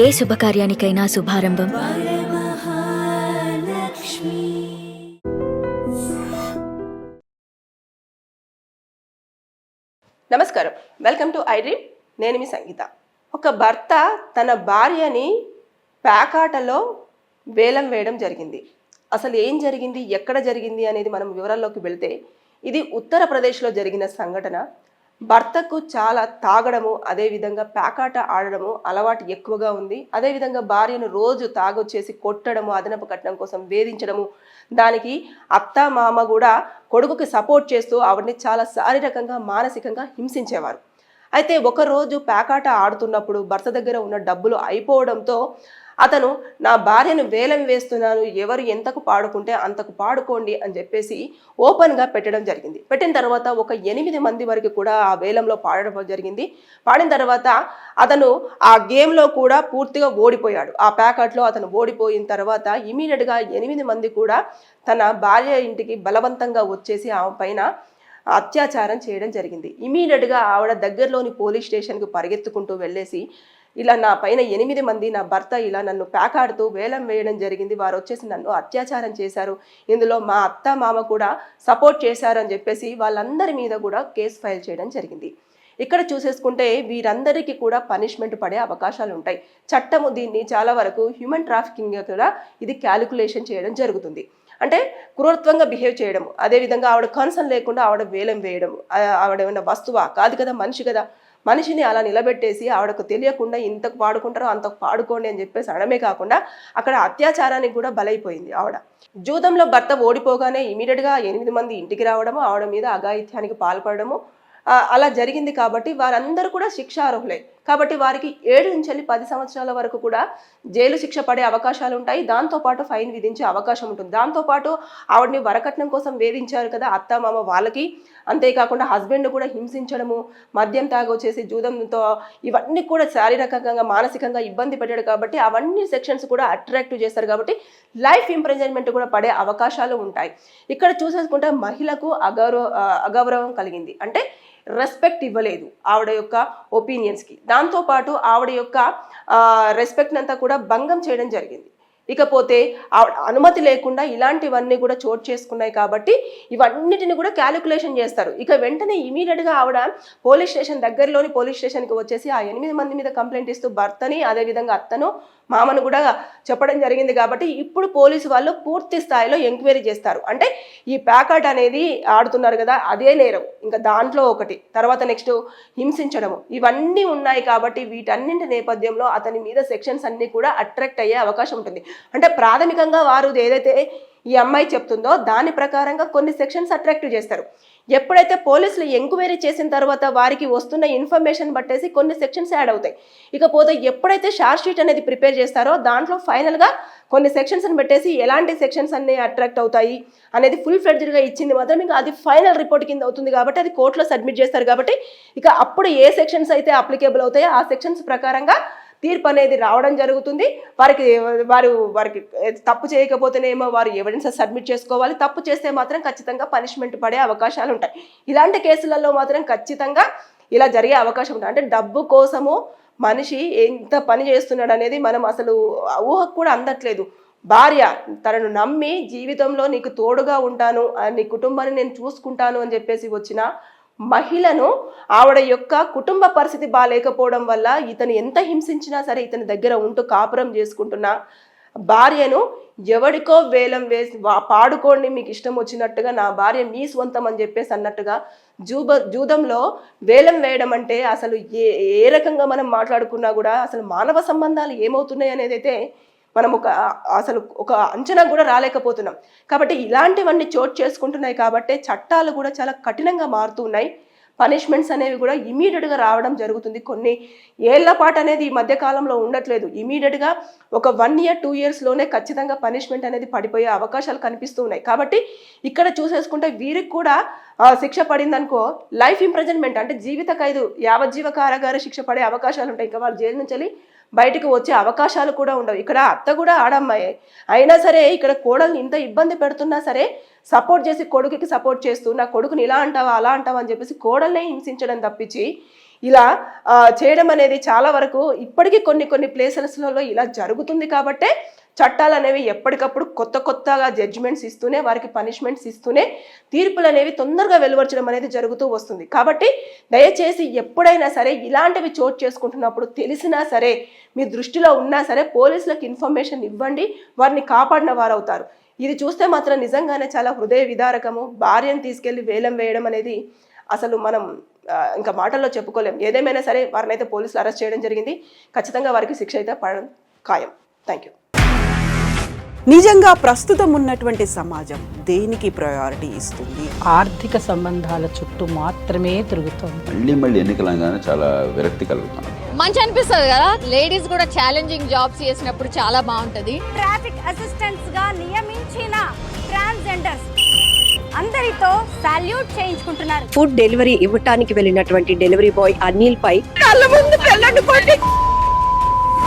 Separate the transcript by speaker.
Speaker 1: ఏ శుభకార్యానికైనా శుభారంభం
Speaker 2: నమస్కారం, welcome to I dream. నేను మీ సంగీత. ఒక భర్త తన భార్యని ప్యాకాటలో వేలం వేయడం జరిగింది. అసలు ఏం జరిగింది, ఎక్కడ జరిగింది అనేది మనం వివరాల్లోకి వెళితే, ఇది ఉత్తరప్రదేశ్లో జరిగిన సంఘటన. భర్తకు చాలా తాగడము, అదేవిధంగా ప్యాకాట ఆడడము అలవాటు ఎక్కువగా ఉంది. అదేవిధంగా భార్యను రోజు తాగొచ్చేసి కొట్టడము, అదనపు కట్నం కోసం వేధించడము, దానికి అత్త మామ కూడా కొడుకుకి సపోర్ట్ చేస్తూ ఆవిడని చాలా శారీరకంగా మానసికంగా హింసించేవారు. అయితే ఒకరోజు ప్యాకాట ఆడుతున్నప్పుడు భర్త దగ్గర ఉన్న డబ్బులు అయిపోవడంతో అతను నా భార్యను వేలం వేస్తున్నాను, ఎవరు ఎంతకు పాడుకుంటే అంతకు పాడుకోండి అని చెప్పేసి ఓపెన్గా పెట్టడం జరిగింది. పెట్టిన తర్వాత ఒక 8 మంది వరకు కూడా ఆ వేలంలో పాడడం జరిగింది. పాడిన తర్వాత అతను ఆ గేమ్లో కూడా పూర్తిగా ఓడిపోయాడు. ఆ ప్యాకెట్లో అతను ఓడిపోయిన తర్వాత ఇమీడియట్గా 8 మంది కూడా తన భార్య ఇంటికి బలవంతంగా వచ్చేసి ఆమె పైన అత్యాచారం చేయడం జరిగింది. ఇమీడియట్గా ఆవిడ దగ్గరలోని పోలీస్ స్టేషన్కి పరిగెత్తుకుంటూ వెళ్ళేసి, ఇలా నా పైన 8 మంది, నా భర్త ఇలా నన్ను ప్యాకాడుతూ వేలం వేయడం జరిగింది, వారు వచ్చేసి నన్ను అత్యాచారం చేశారు, ఇందులో మా అత్త మామ కూడా సపోర్ట్ చేశారు అని చెప్పేసి వాళ్ళందరి మీద కూడా కేసు ఫైల్ చేయడం జరిగింది. ఇక్కడ చూసేసుకుంటే వీరందరికీ కూడా పనిష్మెంట్ పడే అవకాశాలు ఉంటాయి. చట్టము దీన్ని చాలా వరకు హ్యూమన్ ట్రాఫికింగ్ కూడా ఇది క్యాలిక్యులేషన్ చేయడం జరుగుతుంది. అంటే క్రూరత్వంగా బిహేవ్ చేయడం, అదేవిధంగా ఆవిడ కన్సర్న్ లేకుండా ఆవిడ వేలం వేయడం, ఆవిడ ఏమైనా వస్తువా కాదు కదా, మనిషి కదా, మనిషిని అలా నిలబెట్టేసి ఆవిడకు తెలియకుండా ఇంతకు పాడుకుంటారో అంతకు పాడుకోండి అని చెప్పేసి అనడమే కాకుండా అక్కడ అత్యాచారానికి కూడా బలైపోయింది ఆవిడ. జూదంలో భర్త ఓడిపోగానే ఇమీడియట్గా 8 మంది ఇంటికి రావడము, ఆవిడ మీద అఘాయిత్యానికి పాల్పడము అలా జరిగింది. కాబట్టి వారందరూ కూడా శిక్షార్హులే. కాబట్టి వారికి 7 నుంచి 10 సంవత్సరాల వరకు కూడా జైలు శిక్ష పడే అవకాశాలు ఉంటాయి. దాంతోపాటు ఫైన్ విధించే అవకాశం ఉంటుంది. దాంతోపాటు ఆవిడని వరకట్నం కోసం వేధించారు కదా అత్త మామ, వాళ్ళకి, అంతేకాకుండా హస్బెండ్ కూడా హింసించడము, మద్యం తాగొచ్చేసి జూదంతో ఇవన్నీ కూడా శారీరకంగా మానసికంగా ఇబ్బంది పెట్టాడు. కాబట్టి అవన్నీ సెక్షన్స్ కూడా అట్రాక్టివ్ చేస్తారు. కాబట్టి లైఫ్ ఇంప్రిజన్మెంట్ కూడా పడే అవకాశాలు ఉంటాయి. ఇక్కడ చూసేసుకుంటే మహిళకు అగౌరవం కలిగింది, అంటే రెస్పెక్ట్ ఇవ్వలేదు ఆవిడ యొక్క ఒపీనియన్స్కి. దాంతోపాటు ఆవిడ యొక్క రెస్పెక్ట్ అంతా కూడా భంగం చేయడం జరిగింది. ఇకపోతే ఆవిడ అనుమతి లేకుండా ఇలాంటివన్నీ కూడా చోటు చేసుకున్నాయి. కాబట్టి ఇవన్నిటిని కూడా క్యాలిక్యులేషన్ చేస్తారు. ఇక వెంటనే ఇమీడియట్గా ఆవిడ పోలీస్ స్టేషన్, దగ్గరలోని పోలీస్ స్టేషన్కి వచ్చేసి ఆ 8 మంది మీద కంప్లైంట్ ఇస్తూ భర్తని, అదేవిధంగా అత్తను, మామను కూడా చెప్పడం జరిగింది. కాబట్టి ఇప్పుడు పోలీసు వాళ్ళు పూర్తి స్థాయిలో ఎంక్వైరీ చేస్తారు. అంటే ఈ ప్యాకెట్ అనేది ఆడుతున్నారు కదా, అదే నేరం, ఇంకా దాంట్లో ఒకటి, తర్వాత నెక్స్ట్ హింసించడము, ఇవన్నీ ఉన్నాయి. కాబట్టి వీటన్నింటి నేపథ్యంలో అతని మీద సెక్షన్స్ అన్నీ కూడా అట్రాక్ట్ అయ్యే అవకాశం ఉంటుంది. అంటే ప్రాథమికంగా వారు ఏదైతే ఈ అమ్మాయి చెప్తుందో దాని ప్రకారంగా కొన్ని సెక్షన్స్ అట్రాక్టివ్ చేస్తారు. ఎప్పుడైతే పోలీసులు ఎంక్వైరీ చేసిన తర్వాత వారికి వస్తున్న ఇన్ఫర్మేషన్ బట్టేసి కొన్ని సెక్షన్స్ యాడ్ అవుతాయి. ఇకపోతే ఎప్పుడైతే షార్ట్ షీట్ అనేది ప్రిపేర్ చేస్తారో దాంట్లో ఫైనల్గా కొన్ని సెక్షన్స్ని పెట్టేసి ఎలాంటి సెక్షన్స్ అన్ని అట్రాక్ట్ అవుతాయి అనేది ఫుల్ ఫ్లెడ్జ్డ్గా ఇచ్చింది మాత్రం ఇంకా అది ఫైనల్ రిపోర్ట్ కింద అవుతుంది. కాబట్టి అది కోర్టులో సబ్మిట్ చేస్తారు. కాబట్టి ఇక అప్పుడు ఏ సెక్షన్స్ అయితే అప్లికేబుల్ అవుతాయో ఆ సెక్షన్స్ ప్రకారంగా తీర్పు అనేది రావడం జరుగుతుంది. వారికి తప్పు చేయకపోతేనేమో వారు ఎవిడెన్స్ సబ్మిట్ చేసుకోవాలి. తప్పు చేస్తే మాత్రం ఖచ్చితంగా పనిష్మెంట్ పడే అవకాశాలు ఉంటాయి. ఇలాంటి కేసులలో మాత్రం ఖచ్చితంగా ఇలా జరిగే అవకాశం ఉంటుంది. అంటే డబ్బు కోసము మనిషి ఎంత పని చేస్తున్నాడు అనేది మనం అసలు ఊహకు కూడా అందట్లేదు. భార్య తనను నమ్మి జీవితంలో నీకు తోడుగా ఉంటాను, నీ కుటుంబాన్ని నేను చూసుకుంటాను అని చెప్పేసి వచ్చిన మహిళను ఆవిడ యొక్క కుటుంబ పరిస్థితి బాగాలేకపోవడం వల్ల ఇతను ఎంత హింసించినా సరే ఇతని దగ్గర ఉంటూ కాపురం చేసుకుంటున్న భార్యను ఎవడికో వేలం వేసి పాడుకోండి మీకు ఇష్టం వచ్చినట్టుగా, నా భార్య మీ స్వంతం అని చెప్పేసి అన్నట్టుగా జూదంలో వేలం వేయడం అంటే అసలు ఏ రకంగా మనం మాట్లాడుకున్నా కూడా అసలు మానవ సంబంధాలు ఏమవుతున్నాయి అనేది అయితే మనం అసలు ఒక అంచనా కూడా రాలేకపోతున్నాం. కాబట్టి ఇలాంటివన్నీ చోటు చేసుకుంటున్నాయి. కాబట్టి చట్టాలు కూడా చాలా కఠినంగా మారుతున్నాయి. పనిష్మెంట్స్ అనేవి కూడా ఇమీడియట్గా రావడం జరుగుతుంది. కొన్ని ఏళ్ల పాటు అనేది ఈ మధ్య కాలంలో ఉండట్లేదు. ఇమీడియట్గా ఒక 1 year 2 yearsలోనే ఖచ్చితంగా పనిష్మెంట్ అనేది పడిపోయే అవకాశాలు కనిపిస్తూ ఉన్నాయి. కాబట్టి ఇక్కడ చూసేసుకుంటే వీరికి కూడా శిక్ష పడిందనుకో లైఫ్ ఇంప్రిజన్మెంట్, అంటే జీవిత ఖైదు, యావజ్జీవ కారాగార శిక్ష పడే అవకాశాలు ఉంటాయి. ఇంకా వాళ్ళు జైలు నుంచి బయటకు వచ్చే అవకాశాలు కూడా ఉండవు. ఇక్కడ అత్త కూడా ఆడమ్మాయే అయినా సరే ఇక్కడ కోడల్ని ఇంత ఇబ్బంది పెడుతున్నా సరే సపోర్ట్ చేసి కొడుకుకి సపోర్ట్ చేస్తూ నా కొడుకుని ఇలా అంటావా అలా అంటావా అని చెప్పేసి కోడల్నే హింసించడం తప్పించి ఇలా చేయడం అనేది చాలా వరకు ఇప్పటికీ కొన్ని ప్లేసెస్లలో ఇలా జరుగుతుంది కాబట్టే చట్టాలు అనేవి ఎప్పటికప్పుడు కొత్తగా జడ్జిమెంట్స్ ఇస్తూనే వారికి పనిష్మెంట్స్ ఇస్తూనే తీర్పులు అనేవి తొందరగా వెలువరచడం అనేది జరుగుతూ వస్తుంది. కాబట్టి దయచేసి ఎప్పుడైనా సరే ఇలాంటివి చోటు చేసుకుంటున్నప్పుడు తెలిసినా సరే మీ దృష్టిలో ఉన్నా సరే పోలీసులకు ఇన్ఫర్మేషన్ ఇవ్వండి, వారిని కాపాడిన వారు అవుతారు. ఇది చూస్తే మాత్రం నిజంగానే చాలా హృదయ విదారకము. భార్యను తీసుకెళ్లి వేలం వేయడం అనేది అసలు మనం ఇంకా మాటల్లో చెప్పుకోలేం. ఏదేమైనా సరే వారిని అయితే పోలీసులు అరెస్ట్ చేయడం జరిగింది. ఖచ్చితంగా వారికి శిక్ష అయితే పడడం ఖాయం. Thank you.
Speaker 3: నిజంగా ప్రస్తుతం ఉన్నటువంటి సమాజం దేనికి ప్రయారిటీ ఇస్తుంది?
Speaker 4: ఆర్థిక సంబంధాల చుట్టూ మాత్రమే తిరుగుతోంది.
Speaker 5: మళ్ళీ ఎన్నికలంగానే చాలా విరక్తి కలుగుతాను.
Speaker 6: మంచి అనిపిస్తుంది కదా, లేడీస్ కూడా ఛాలెంజింగ్ జాబ్స్ చేసినప్పుడు చాలా బాగుంటది.
Speaker 7: ట్రాఫిక్ అసిస్టెంట్స్ గా నియమించిన ట్రాన్స్జెండర్స్ అందరితో సాల్యూట్ చేయించుకుంటున్నారు.
Speaker 8: ఫుడ్ డెలివరీ ఇవ్వటానికి వెళ్ళినటువంటి డెలివరీ బాయ్ అనిల్ పై
Speaker 2: కళ్ళ ముందు